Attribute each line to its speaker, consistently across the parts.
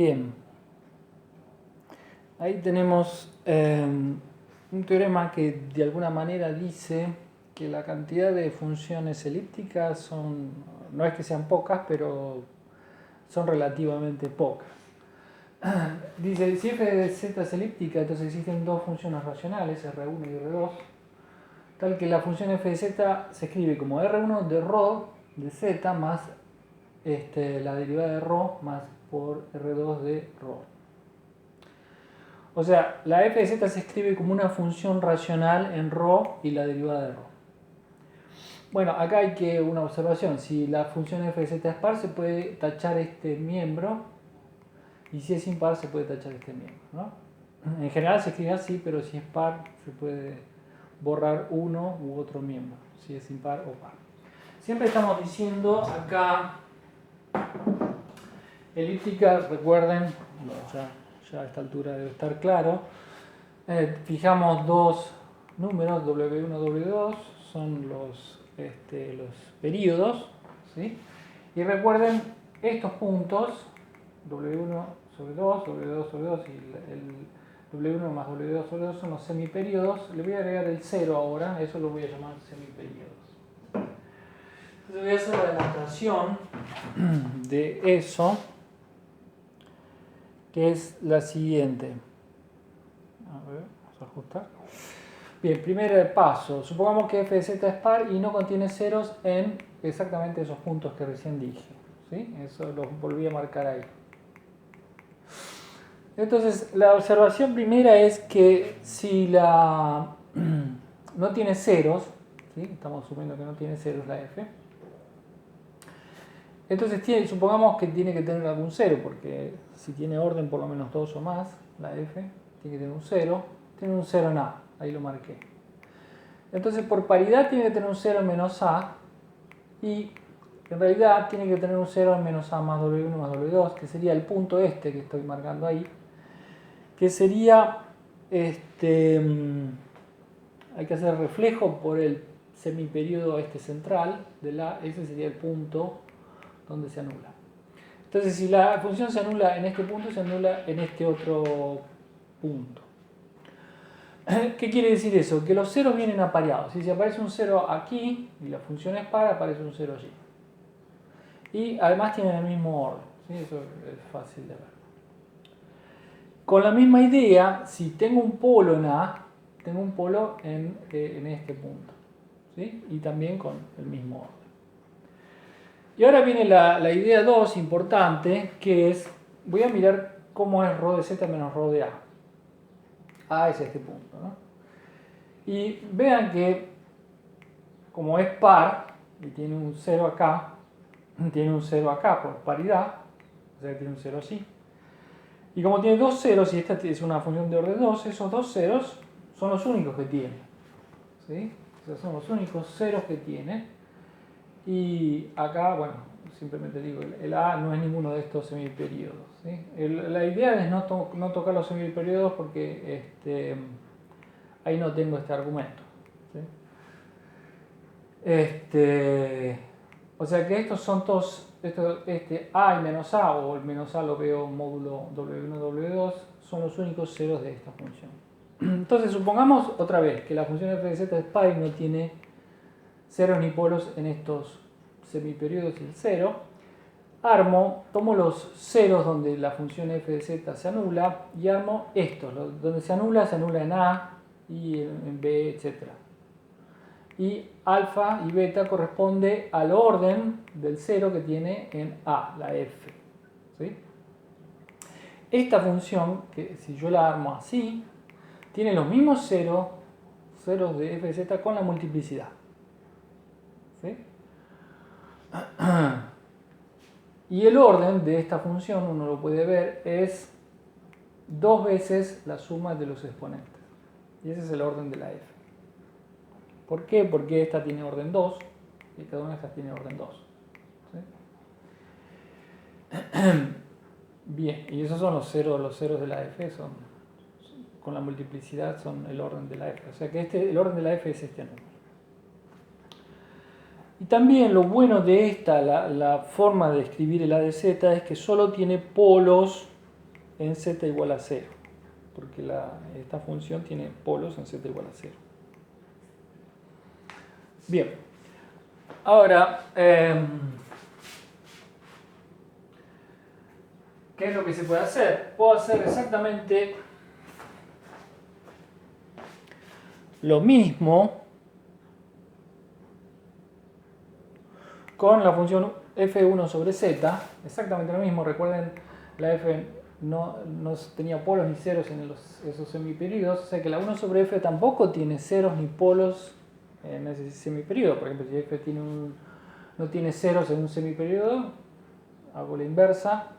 Speaker 1: Bien, ahí tenemos un teorema que de alguna manera dice que la cantidad de funciones elípticas no es que sean pocas, pero son relativamente pocas. Dice, si f de z es elíptica, entonces existen dos funciones racionales, R1 y R2, tal que la función f de z se escribe como R1 de ρ de z más la derivada de ρ más por R2 de ρ. O sea, la f de z se escribe como una función racional en ρ y la derivada de ρ. Bueno, acá hay una observación. Si la función f de z es par, se puede tachar este miembro, y si es impar, se puede tachar este miembro, ¿no? En general se escribe así, pero si es par, se puede borrar uno u otro miembro, si es impar o par. Siempre estamos diciendo acá, elíptica, recuerden, ya a esta altura debe estar claro, fijamos dos números, W1, W2, son los períodos, ¿sí? Y recuerden estos puntos, W1 sobre 2, W2 sobre 2 y el W1 más W2 sobre 2 son los semiperiodos. Le voy a agregar el 0 ahora, eso lo voy a llamar semiperiodos. Entonces voy a hacer la demostración de eso, que es la siguiente. A ver, vamos a ajustar. Bien, primer paso. Supongamos que f de z es par y no contiene ceros en exactamente esos puntos que recién dije, ¿sí? Eso lo volví a marcar ahí. Entonces, la observación primera es que si no tiene ceros, ¿sí? Estamos asumiendo que no tiene ceros la f, entonces supongamos que tiene que tener algún cero, porque si tiene orden por lo menos 2 o más, la f tiene que tener un 0, tiene un 0 en a, ahí lo marqué. Entonces, por paridad tiene que tener un 0 en menos a, y en realidad tiene que tener un 0 en menos a más w1 más w2, que sería el punto que estoy marcando ahí, que sería, hay que hacer reflejo por el semiperiodo central de ese sería el punto donde se anula. Entonces, si la función se anula en este punto, se anula en este otro punto. ¿Qué quiere decir eso? Que los ceros vienen apareados. Si aparece un 0 aquí y la función es par, aparece un 0 allí. Y además tienen el mismo orden, ¿sí? Eso es fácil de ver. Con la misma idea, si tengo un polo en A, tengo un polo en este punto, ¿sí? Y también con el mismo orden. Y ahora viene la idea 2 importante, que es, voy a mirar cómo es ρ de z menos ρ de A. A es este punto, ¿no? Y vean que, como es par, y tiene un 0 acá, tiene un 0 acá por paridad, o sea que tiene un 0 así. Y como tiene dos ceros, y esta es una función de orden 2, esos dos ceros son los únicos que tiene, ¿sí? Esos son los únicos ceros que tiene. Y acá, bueno, simplemente digo, el A no es ninguno de estos semiperiodos, ¿sí? La idea es no tocar los semiperiodos porque ahí no tengo este argumento, ¿sí? O sea que estos son todos, A y menos A, o el menos A lo veo módulo W1, W2, son los únicos ceros de esta función. Entonces supongamos otra vez que la función f de z es par y no tiene ceros ni polos en estos semiperiodos y el 0. Tomo los ceros donde la función f de z se anula y armo estos, donde se anula en A y en B, etc. Y alfa y beta corresponde al orden del 0 que tiene en A, la f, ¿sí? Esta función, que si yo la armo así, tiene los mismos ceros de f de z con la multiplicidad, ¿sí? Y el orden de esta función, uno lo puede ver, es 2 veces la suma de los exponentes. Y ese es el orden de la f. ¿Por qué? Porque esta tiene orden 2 y cada una de estas tiene orden 2. ¿Sí? Bien, y esos son los ceros de la f, con la multiplicidad son el orden de la f. O sea que el orden de la f es este número. Y también lo bueno de la forma de escribir el A de z es que solo tiene polos en z igual a 0, porque esta función tiene polos en z igual a 0. Bien, ahora, ¿qué es lo que se puede hacer? Puedo hacer exactamente lo mismo con la función f1 sobre z, exactamente lo mismo. Recuerden, la f no tenía polos ni ceros en esos semiperíodos, o sea que la 1 sobre f tampoco tiene ceros ni polos en ese semiperíodo. Por ejemplo, si f no tiene ceros en un semiperíodo, hago la inversa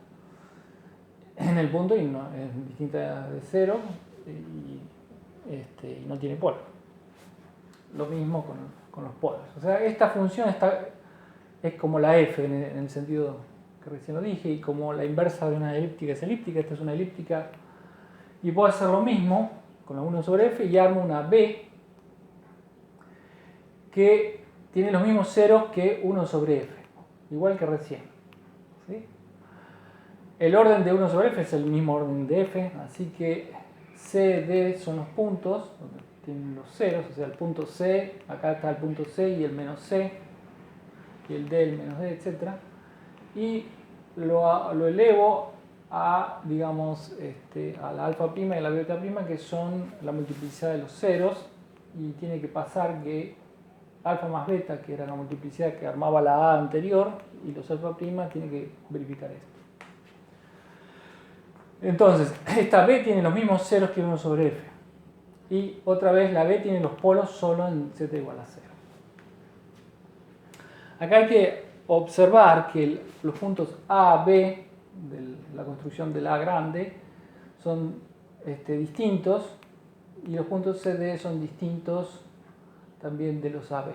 Speaker 1: en el punto y no, es distinta de 0 y no tiene polos. Lo mismo con los polos. O sea, esta función es como la f en el sentido que recién lo dije, y como la inversa de una elíptica es elíptica, esta es una elíptica, y puedo hacer lo mismo con la 1 sobre f y armo una b que tiene los mismos ceros que 1 sobre f, igual que recién. ¿Sí? El orden de 1 sobre f es el mismo orden de f, así que c, d son los puntos donde tienen los ceros, o sea, el punto c, acá está el punto c y el menos c, y el d, el menos d, etc. Y lo elevo a, digamos, a la alfa prima y a la beta prima, que son la multiplicidad de los ceros, y tiene que pasar que alfa más beta, que era la multiplicidad que armaba la a anterior, y los alfa prima, tiene que verificar esto. Entonces, esta b tiene los mismos ceros que 1 sobre f. Y otra vez la b tiene los polos solo en z igual a 0. Acá hay que observar que los puntos A, B de la construcción de la A grande son distintos, y los puntos C, D son distintos también de los AB,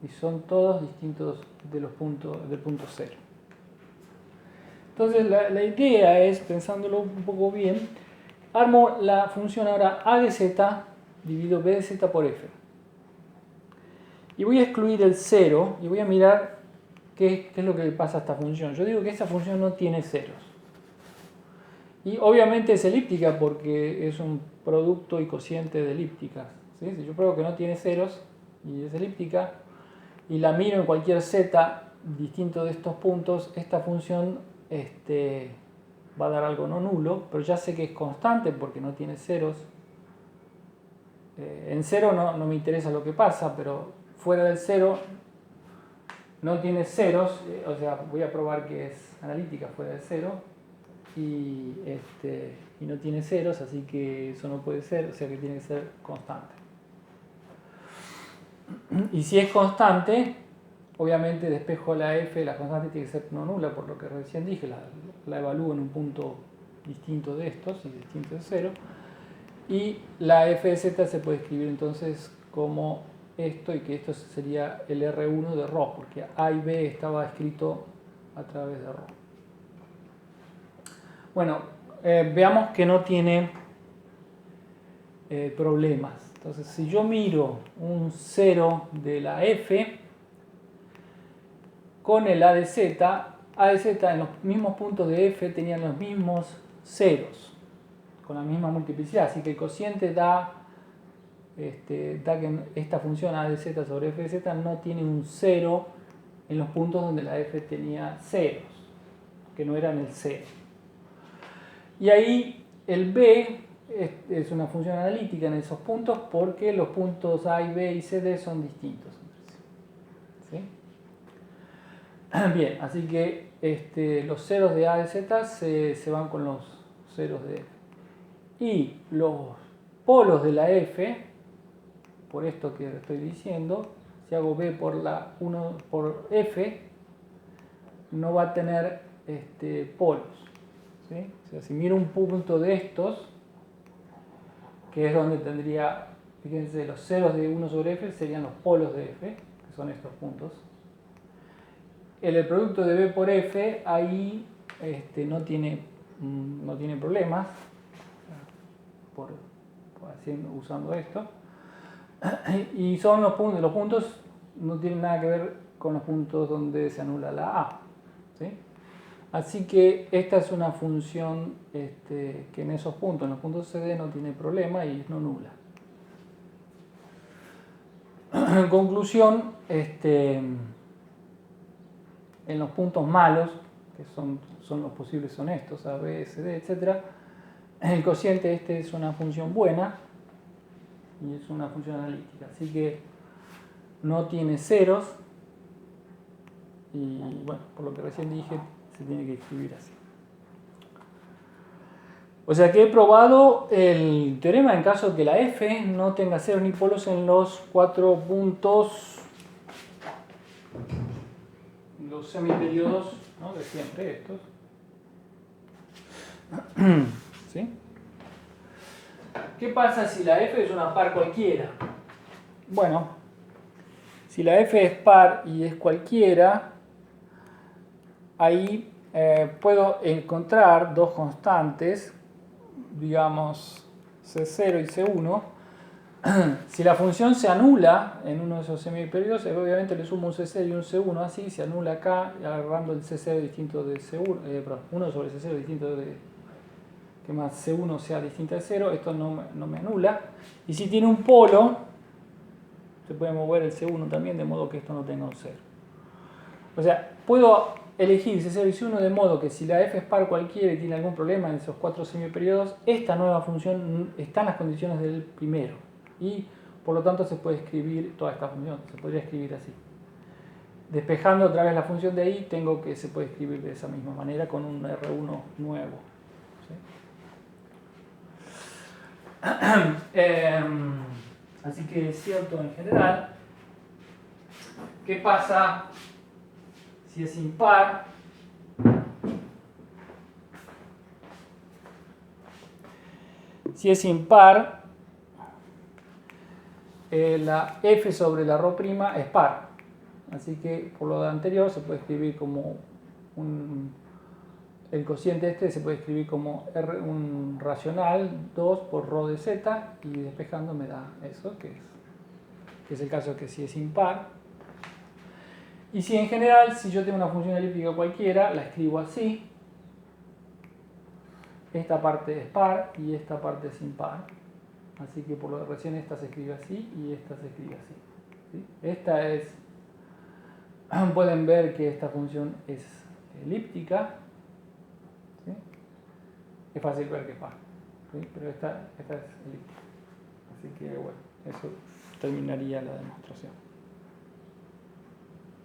Speaker 1: y son todos distintos del punto 0. Entonces la idea es, pensándolo un poco bien, armo la función ahora A de z dividido B de z por f. Y voy a excluir el 0 y voy a mirar qué es lo que le pasa a esta función. Yo digo que esta función no tiene ceros. Y obviamente es elíptica porque es un producto y cociente de elípticas. ¿Sí? Si yo pruebo que no tiene ceros y es elíptica y la miro en cualquier z distinto de estos puntos, esta función va a dar algo no nulo, pero ya sé que es constante porque no tiene ceros. En 0 no me interesa lo que pasa, pero fuera del 0 no tiene ceros, o sea, voy a probar que es analítica fuera del 0 y no tiene ceros, así que eso no puede ser, o sea que tiene que ser constante. Y si es constante, obviamente despejo la f, la constante tiene que ser no nula, por lo que recién dije, la evalúo en un punto distinto de estos, y distinto de 0, y la f de z se puede escribir entonces como esto, y que esto sería el R1 de ρ, porque A y B estaba escrito a través de ρ. Bueno, veamos que no tiene problemas. Entonces, si yo miro un 0 de la f con el A de z en los mismos puntos de f tenían los mismos ceros, con la misma multiplicidad, así que el cociente da que esta función A de z sobre f de z no tiene un 0 en los puntos donde la f tenía ceros, que no eran el 0. Y ahí el b es una función analítica en esos puntos porque los puntos A y B y C, D son distintos. ¿Sí? Bien, así que los ceros de A de z se van con los ceros de f. Y los polos de la f, por esto que estoy diciendo, si hago b por la 1 por f, no va a tener polos. ¿Sí? O sea, si miro un punto de estos, que es donde tendría, fíjense, los ceros de 1 sobre f serían los polos de f, que son estos puntos. El producto de b por f ahí no tiene problemas, usando esto. Y son los puntos no tienen nada que ver con los puntos donde se anula la a. ¿Sí? Así que esta es una función que en esos puntos, en los puntos CD, no tiene problema y es no nula. En conclusión, en los puntos malos, que son los posibles honestos, A, B, C, D, etc., el cociente es una función buena y es una función analítica. Así que no tiene ceros y, bueno, por lo que recién dije, se tiene que escribir así. O sea que he probado el teorema en caso de que la F no tenga ceros ni polos en los 4 puntos, los semiperiodos, ¿no?, de siempre estos. ¿Sí? ¿Qué pasa si la F es una par cualquiera? Bueno, si la F es par y es cualquiera, ahí puedo encontrar dos constantes, digamos C0 y C1. Si la función se anula en uno de esos semiperiodos, obviamente le sumo un C0 y un C1, así se anula acá, agarrando el C0 distinto de C1, perdón, 1 sobre C0 distinto de, que más C1 sea distinta de 0, esto no me anula. Y si tiene un polo, se puede mover el C1 también, de modo que esto no tenga un 0. O sea, puedo elegir C0 y C1 de modo que si la F es par cualquiera y tiene algún problema en esos 4 semiperiodos, esta nueva función está en las condiciones del primero. Y por lo tanto se puede escribir toda esta función, se podría escribir así. Despejando otra vez la función de ahí, tengo que se puede escribir de esa misma manera con un R1 nuevo. ¿Sí? Así que es cierto en general. ¿Qué pasa si es impar? Si es impar, la F sobre la ρ' es par. Así que por lo anterior se puede escribir como el cociente se puede escribir como un racional 2 por ρ de z, y despejando me da eso, que es el caso que si es impar. Y si en general, si yo tengo una función elíptica cualquiera, la escribo así. Esta parte es par y esta parte es impar. Así que por lo de recién esta se escribe así y esta se escribe así. ¿Sí? Esta es... Pueden ver que esta función es elíptica. ¿Sí? Es fácil ver que es par. ¿Sí? Pero esta es elíptica. Así que bueno, eso terminaría la demostración.